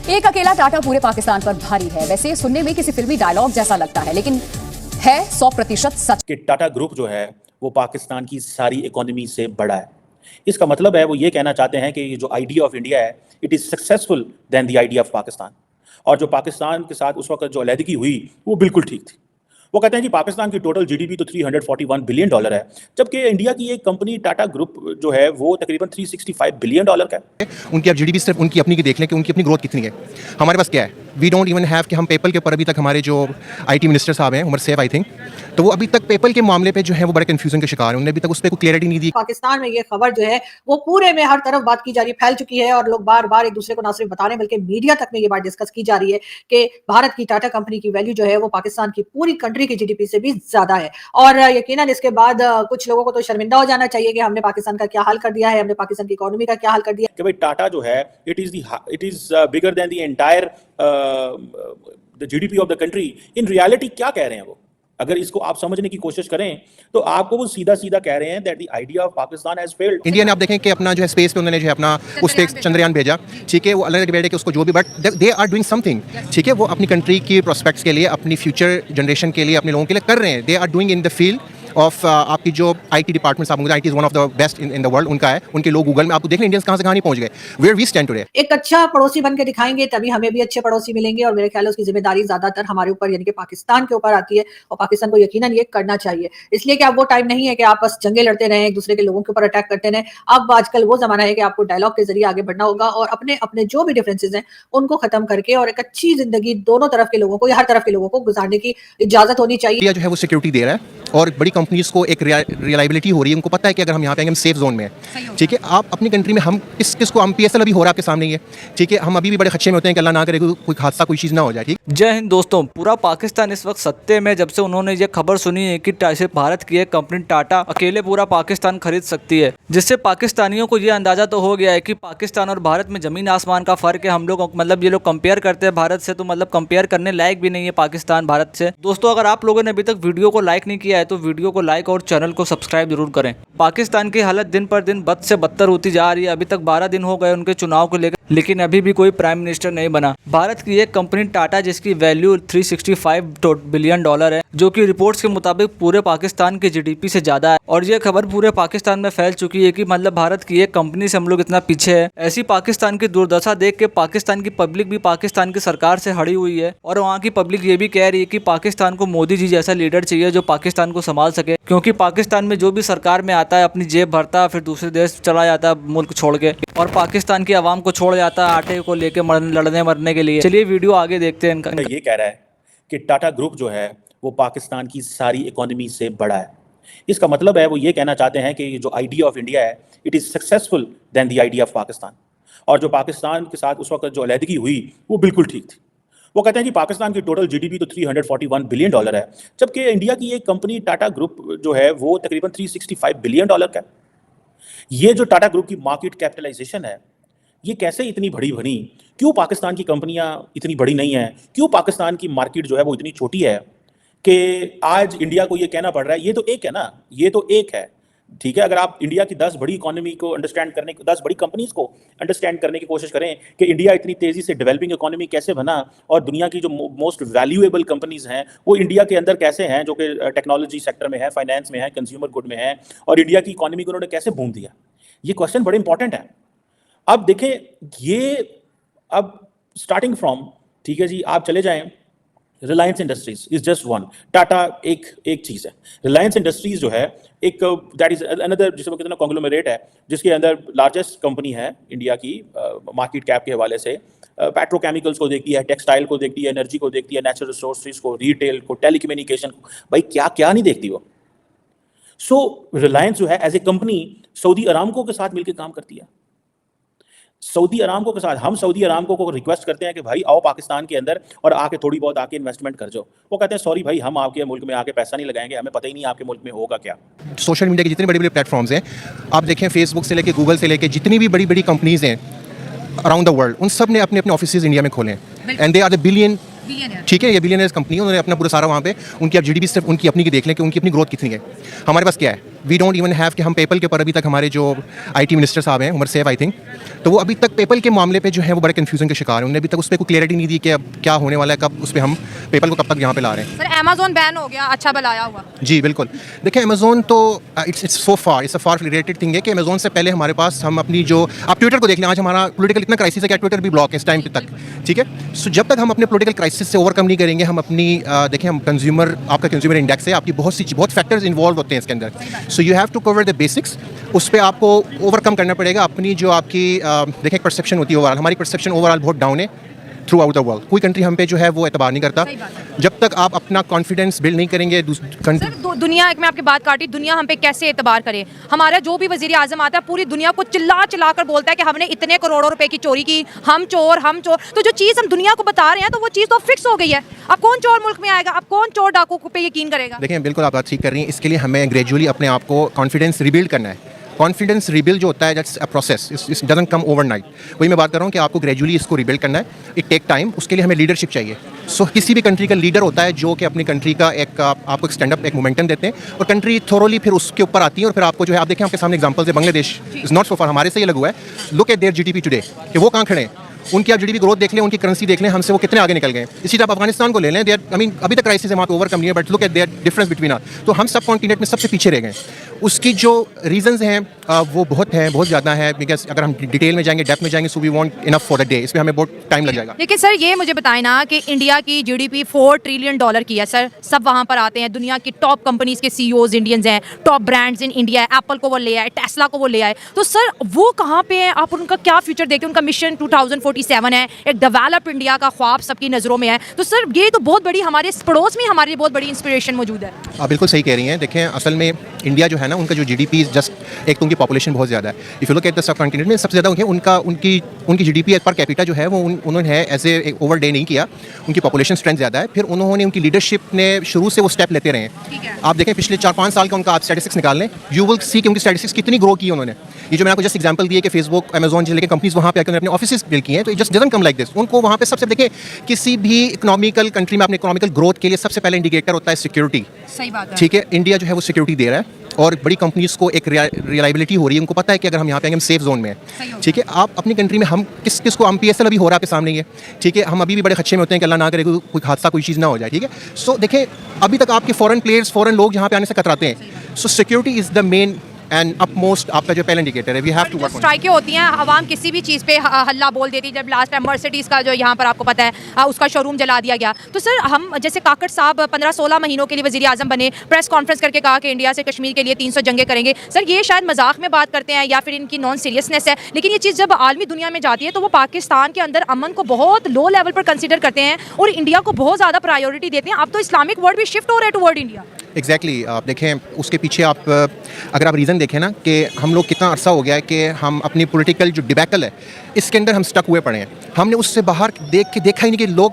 एक अकेला टाटा पूरे पाकिस्तान पर भारी है। वैसे सुनने में किसी फिल्मी डायलॉग जैसा लगता है, लेकिन है 100% सच कि टाटा ग्रुप जो है वो पाकिस्तान की सारी इकोनॉमी से बड़ा है। इसका मतलब है वो ये कहना चाहते हैं कि ये जो आइडिया ऑफ इंडिया है it is successful then the idea of Pakistan. और जो पाकिस्तान के साथ उस वक्त जो अलहदगी हुई वो बिल्कुल ठीक थी। वो कहते हैं कि पाकिस्तान की टोटल जीडीपी तो $341 बिलियन है, जबकि इंडिया की एक कंपनी टाटा ग्रुप जो है वो तकरीबन $365 बिलियन का है। उनकी आप जीडीपी सिर्फ उनकी अपनी की देख लें कि उनकी अपनी ग्रोथ कितनी है। हमारे पास क्या है, वी डोंट इवन हैव कि हम पेपल के ऊपर अभी तक हमारे जो आईटी मिनिस्टर साहब हैं उमर सैफ आई थिंक, तो वो अभी तक पेपल के मामले पे जो है वो बड़े कंफ्यूजन के शिकार हैं। उन्होंने अभी तक उस पर कोई क्लैरिटी नहीं दी। पाकिस्तान में ये खबर जो है वो पूरे में हर तरफ बात की जा रही है, फैल चुकी है और लोग बार बार एक दूसरे को ना सिर्फ बता रहे हैं बल्कि मीडिया तक में ये बात डिस्कस की जा रही है कि भारत की टाटा कंपनी की वैल्यू जो है वो पाकिस्तान की पूरी कंट्री की जीडीपी से भी ज्यादा है। और यकीनन इसके बाद कुछ लोगों को तो शर्मिंदा हो जाना चाहिए कि हमने पाकिस्तान का क्या हाल कर दिया है, हमने पाकिस्तान की इकोनॉमी का क्या हाल कर दिया कि भाई टाटा जो है it is bigger than the entire the GDP of the country. In reality क्या कह रहे हैं वो? अगर इसको आप समझने की कोशिश करें तो आपको वो सीधा सीधा कह रहे हैं that the idea of Pakistan has failed. India ने आप देखें कि अपना जो है स्पेस पे उन्होंने जो है अपना उस पे चंद्रयान भेजा, ठीक है, वो अलग डिबेट है कि उसको जो भी, but they are doing something, ठीक है, वो अपनी कंट्री की प्रोस्पेक्ट्स के लिए, अपनी फ्यूचर जनरेशन के लिए, अपने लोगों के लिए कर रहे हैं। They are doing in the field of आपकी जो आईटी डिपार्टमेंट्स, आप IT is one of the best in the world, उनका है। उनके लोग गूगल में आपको देख लें इंडियंस कहां से कहां नहीं पहुंच गए, वेयर वी स्टैंड टुडे। एक अच्छा पड़ोसी बन के दिखाएंगे तभी हमें भी अच्छे पड़ोसी मिलेंगे और मेरे ख्याल है उसकी जिम्मेदारी ज्यादातर हमारे ऊपर यानी कि पाकिस्तान के ऊपर आती है और पाकिस्तान को यकीनन ये करना चाहिए। इसलिए कि अब वो टाइम नहीं है कि आप बस जंगे लड़ते रहें, एक दूसरे के लोगों के ऊपर अटैक करते रहें। अब आजकल वो जमाना है कि आपको डायलॉग के जरिए आगे बढ़ना होगा और अपने अपने जो भी डिफरेंसेस हैं उनको खत्म करके और एक अच्छी जिंदगी दोनों तरफ के लोगों को या हर तरफ के लोगों को गुजारने की इजाजत होनी चाहिए। इंडिया जो है वो सिक्योरिटी दे रहा है और बड़ी कंपनीज को एक रिलायबिलिटी हो रही है, उनको पता है कि अगर हम यहाँ पे आएंगे हम सेफ जोन में हैं, ठीक है। आप अपनी कंट्री में हम किसको हम पीएसएल अभी हो रहा है आपके सामने ही है, ठीक है, हम अभी भी बड़े खदशे में होते हैं कि अल्लाह ना करे कोई हादसा कोई चीज़ ना हो जाए, ठीक। जय हिंद दोस्तों, पूरा पाकिस्तान इस वक्त सत्ते में जब से उन्होंने ये खबर सुनी है कि सिर्फ भारत की एक कंपनी टाटा अकेले पूरा पाकिस्तान खरीद सकती है, जिससे पाकिस्तानियों को ये अंदाजा तो हो गया है कि पाकिस्तान और भारत में जमीन आसमान का फर्क है। हम लोग मतलब ये लोग कंपेयर करते हैं भारत से, तो मतलब कंपेयर करने लायक भी नहीं है पाकिस्तान भारत से। दोस्तों, अगर आप लोगों ने अभी तक वीडियो को लाइक नहीं किया है तो वीडियो को लाइक और चैनल को सब्सक्राइब जरूर करें। पाकिस्तान की हालत दिन पर दिन बद से बदतर होती जा रही है। अभी तक 12 दिन हो गए उनके चुनाव को लेकर, लेकिन अभी भी कोई प्राइम मिनिस्टर नहीं बना। भारत की एक कंपनी टाटा जिसकी वैल्यू $365 बिलियन है, जो कि रिपोर्ट्स के मुताबिक पूरे पाकिस्तान की जीडीपी से ज्यादा है। और ये खबर पूरे पाकिस्तान में फैल चुकी है कि मतलब भारत की एक कंपनी से हम लोग इतना पीछे है। ऐसी पाकिस्तान की दुर्दशा देख के पाकिस्तान की पब्लिक भी पाकिस्तान की सरकार से हड़ी हुई है और वहाँ की पब्लिक ये भी कह रही है कि पाकिस्तान को मोदी जी जैसा लीडर चाहिए जो पाकिस्तान को संभाल सके, क्योंकि पाकिस्तान में जो भी सरकार में आता है अपनी जेब भरता है, फिर दूसरे देश चला जाता है मुल्क छोड़ के और पाकिस्तान की आवाम को छोड़ जाता है आटे को लेके लड़ने मरने के लिए। चलिए वीडियो आगे देखते हैं। इनका ये कह रहा है कि टाटा ग्रुप जो है वो पाकिस्तान की सारी इकोनॉमी से बड़ा है। इसका मतलब है वो ये कहना चाहते हैं कि जो आइडिया ऑफ इंडिया है it is successful then the idea of Pakistan. और जो पाकिस्तान के साथ उस वक्त जो अलहदगी हुई वो बिल्कुल ठीक थी। वो कहते हैं कि पाकिस्तान की टोटल जीडीपी तो $341 बिलियन है, जबकि इंडिया की एक कंपनी टाटा ग्रुप जो है वो तकरीबन $365 बिलियन का है। ये जो टाटा ग्रुप की मार्केट कैपिटलाइजेशन है ये कैसे इतनी बड़ी बनी? क्यों पाकिस्तान की कंपनियां इतनी बड़ी नहीं हैं? क्यों पाकिस्तान की मार्केट जो है वो इतनी छोटी है कि आज इंडिया को ये कहना पड़ रहा है? ये तो एक है ना, ये तो एक है, ठीक है। अगर आप इंडिया की 10 बड़ी इकोनॉमी को अंडरस्टैंड करने, 10 बड़ी कंपनीज को अंडरस्टैंड करने की कोशिश करें कि इंडिया इतनी तेज़ी से डेवलपिंग इकोनॉमी कैसे बना और दुनिया की जो मोस्ट वैल्यूएबल कंपनीज हैं वो इंडिया के अंदर कैसे हैं, जो कि टेक्नोलॉजी सेक्टर में है, फाइनेंस में है, कंज्यूमर गुड में है, और इंडिया की इकोनॉमी को उन्होंने कैसे बूम दिया, ये क्वेश्चन बड़े इंपॉर्टेंट है। अब देखें ये, अब स्टार्टिंग फ्रॉम, ठीक है जी, आप चले जाएं, Reliance industries is just one, Tata एक चीज़ है। रिलायंस इंडस्ट्रीज जो है एक दैट इज अनदर, जिसे वो कहते हैं कॉन्ग्लोमरेट है, जिसके अंदर लार्जेस्ट कंपनी है इंडिया की मार्केट कैप के हवाले से। पेट्रोकेमिकल्स को देखती है, टेक्सटाइल को देखती है, एनर्जी को देखती है, नेचुरल रिसोर्सेज को, रिटेल को, टेलीकम्युनिकेशन को, भाई क्या क्या नहीं देखती वो। सो रिलायंस जो है as a company Saudi Aramco के साथ मिलकर काम करती है। सऊदी अरामको के साथ हम सऊदी अरामको को रिक्वेस्ट करते हैं कि भाई आओ पाकिस्तान के अंदर और आके थोड़ी बहुत आके इन्वेस्टमेंट कर जाओ। वो कहते हैं सॉरी भाई, हम आपके मुल्क में आके पैसा नहीं लगाएंगे, हमें पता ही नहीं आपके मुल्क में होगा क्या। सोशल मीडिया के जितने बड़े बड़े प्लेटफॉर्म्स हैं, आप देखें फेसबुक से लेके गूगल से लेके जितनी भी बड़ी बड़ी कंपनीज हैं अराउंड द वर्ल्ड, उन सब ने अपने अपने ऑफिसेज इंडिया में खोले हैं and they are the billion, ठीक है, ये बिलियनर्स कंपनी है, उन्होंने अपना पूरा सारा वहाँ पे, उनकी आप जीडीपी सिर्फ उनकी अपनी की देख लें कि उनकी अपनी ग्रोथ कितनी है। हमारे पास क्या है, वी डोंट इवन हैव कि हम पेपल के ऊपर अभी तक हमारे जो IT मिनिस्टर साहब हैं उमर सैफ आई थिंक, तो वो अभी तक पेपल के मामले पे जो है वो बड़े कन्फ्यूजन के शिकार हैं। उन्होंने अभी तक उस पर कोई क्लियरिटी नहीं दी कि अब क्या होने वाला है, कब उस पर हम पेपल को कब तक यहाँ पे ला रहे हैं। सर अमेजोन बैन हो गया, अच्छा भलाया हुआ। जी बिल्कुल, देखिए अमेजोन तो it's so far, it's a far related thing है कि अमेजोन से पहले हमारे पास हम अपनी जो आप ट्विटर को देख लें, आज हमारा पॉलिटिकल इतना क्राइसिस है कि ट्विटर भी ब्लॉक है इस टाइम पे तक, ठीक है। सो जब तक हम अपने पॉलिटिकल क्राइसिस से ओवरकम नहीं करेंगे, हम अपनी देखें हम कंज्यूमर, आपका कंज्यूमर इंडेक्स है, आपकी बहुत फैक्टर्स इन्वॉल्व होते हैं इसके अंदर। So you have to cover the basics, उस पर आपको ओवरकम करना पड़ेगा। अपनी जो आपकी देखें परसेप्शन होती है ओवरऑल, हमारी परसेप्शन ओवरऑल बहुत डाउन है थ्रू आउट द वर्ल्ड। कोई कंट्री हम पे जो है वो एतबार नहीं करता जब तक आप अपना कॉन्फिडेंस बिल्ड नहीं करेंगे। सर दुनिया, एक मैं आपकी बात काटी, दुनिया हम पे कैसे एतबार करे? हमारा जो भी वजीर आजम आता है पूरी दुनिया को चिल्ला कर बोलता है कि हमने इतने करोड़ों रुपए की चोरी की, हम चोर। तो जो चीज़ हम दुनिया को बता रहे हैं तो वो चीज़ तो फिक्स हो गई है। अब कौन चोर मुल्क में आएगा? अब कौन चोर डाकू पे यकीन करेगा? देखिए बिल्कुल आप बात ठीक कर रही हैं, इसके लिए हमें ग्रेजुअली अपने आप को कॉन्फिडेंस रिबिल्ड करना है। कॉन्फिडेंस रिबिल्ड जो होता है that's a process, it doesn't come overnight. वही मैं बात कर रहा हूँ कि आपको ग्रेजुअली इसको रिबिल्ड करना है, इट टेक टाइम। उसके लिए हमें लीडरशिप चाहिए। सो किसी भी कंट्री का लीडर होता है जो कि अपनी कंट्री का एक आपको एक स्टैंड अप, एक मोमेंटम देते हैं और कंट्री थोरोली फिर उसके ऊपर आती है। और फिर आपको जो है, आप देखें आपके सामने एग्जांपल्स है, बांग्लादेश इज नॉट सो फार, हमारे से ये लगा हुआ है। Look at there GDP today कि वो कहाँ खड़े हैं, उनकी आप GDP ग्रोथ देख लें, उनकी करेंसी देख लें, हमसे वो कितने आगे निकल गए। इसी तरह आप अफगानिस्तान को ले लें, देयर आई मीन अभी तक क्राइसिस है वहाँ पे, ओवरकम नहीं है, but look at their difference between are. तो हम सब कॉन्टिनेंट में सबसे पीछे रह गए। उसकी जो रीजंस हैं वो बहुत ज़्यादा है, बिकॉज अगर हम डिटेल में जाएंगे, डेप्थ में जाएंगे, so we want enough for the day, इसमें हमें बहुत टाइम लग जाएगा। लेकिन सर ये मुझे बताएं ना कि इंडिया की GDP $4 ट्रिलियन की है सर। सब वहाँ पर आते हैं, दुनिया की टॉप कंपनीज के CEOs इंडियंस हैं, टॉप ब्रांड्स इन इंडिया है, एप्पल को वो ले आए, टेस्ला को वो ले आए। तो सर वो कहाँ पे है? आप उनका क्या फ्यूचर देखते हैं? उनका मिशन 2047 है, एक डेवलप इंडिया का ख्वाब सबकी नज़रों में है। तो सर ये तो बहुत बड़ी, हमारे पड़ोस में हमारी बहुत बड़ी इंस्पिरेशन मौजूद है। आप बिल्कुल सही कह रही हैं। देखें असल में इंडिया जो है ना, उनका जो GDP जस्ट एक तो उनकी पॉपुलेशन बहुत ज़्यादा है। If you look at the sub continent में सबसे ज़्यादा उनकी GDP पर कैपिटा जो है वो उन्होंने ऐसे एक ओवर डे नहीं किया। उनकी पॉपुलेशन स्ट्रेंथ ज़्यादा है। फिर उन्होंने उनकी लीडरशिप ने शुरू से वो स्टेप लेते रहे हैं। आप देखें पिछले 4-5 साल का उनका आप स्टैटिस्टिक्स निकाल लें, यू विल सी कि उनकी स्टैटिस्टिक्स कितनी ग्रो की उन्होंने। ये जो मैंने आपको जस्ट एग्जांपल दिए कि फेसबुक, अमेजॉन जैसे कंपनीज वहाँ पे आकर अपने ऑफिस बिल्ड किए हैं, तो it just doesn't come like this. उनको वहाँ पे सबसे देखें, किसी भी इकोनॉमिकल कंट्री में अपने इकोनॉमिकल ग्रोथ के लिए सबसे पहले इंडिकेटर होता है सिक्योरिटी। सही बात है, ठीक है। इंडिया जो है वो सिक्योरिटी दे रहा है और बड़ी कंपनीज को एक रिलायबिलिटी हो रही है। उनको पता है कि अगर हम यहाँ पे आएंगे हम सेफ जोन में हैं। ठीक है। आप अपनी कंट्री में हम किस को हम PSL अभी हो रहा है आपके सामने ही है, ठीक है। हम अभी भी बड़े खच्चे में होते हैं कि अल्लाह ना करे कोई हादसा, कोई चीज़ ना हो जाए, ठीक है। सो देखें अभी तक आपके फॉरेन प्लेयर्स, फॉरेन लोग यहाँ पे आने से कतराते हैं। So security is the main and upmost आपका जो पहला इंडिकेटर है। We have to work on. स्ट्राइकें होती हैं, आवाम किसी भी चीज़ पे हल्ला बोल देती है। जब लास्ट टाइम मर्सिडीज़ का जो यहाँ पर आपको पता है उसका शोरूम जला दिया गया, तो सर हम जैसे काकड़ साहब 15-16 महीनों के लिए वज़ीर आज़म बने, प्रेस कॉन्फ्रेंस करके कहा कि इंडिया से कश्मीर के लिए 300 जंगें करेंगे। सर ये शायद मजाक में बात करते हैं या फिर इनकी नॉन सीरियसनेस है, लेकिन ये चीज़ जब आलमी दुनिया में जाती है तो वो पाकिस्तान के अंदर अमन को बहुत लो लेवल पर कंसिडर करते हैं और इंडिया को बहुत ज़्यादा प्रायोरिटी देते हैं। अब तो इस्लामिक वर्ल्ड भी शिफ्ट हो रहा है टुवर्ड इंडिया। एग्जैक्टली आप देखें उसके पीछे आप अगर आप रीज़न देखें ना कि हम लोग कितना अरसा हो गया है कि हम अपनी पॉलिटिकल जो डिबैकल है इसके अंदर हम स्टक हुए पड़े हैं। हमने उससे बाहर देखा ही नहीं कि लोग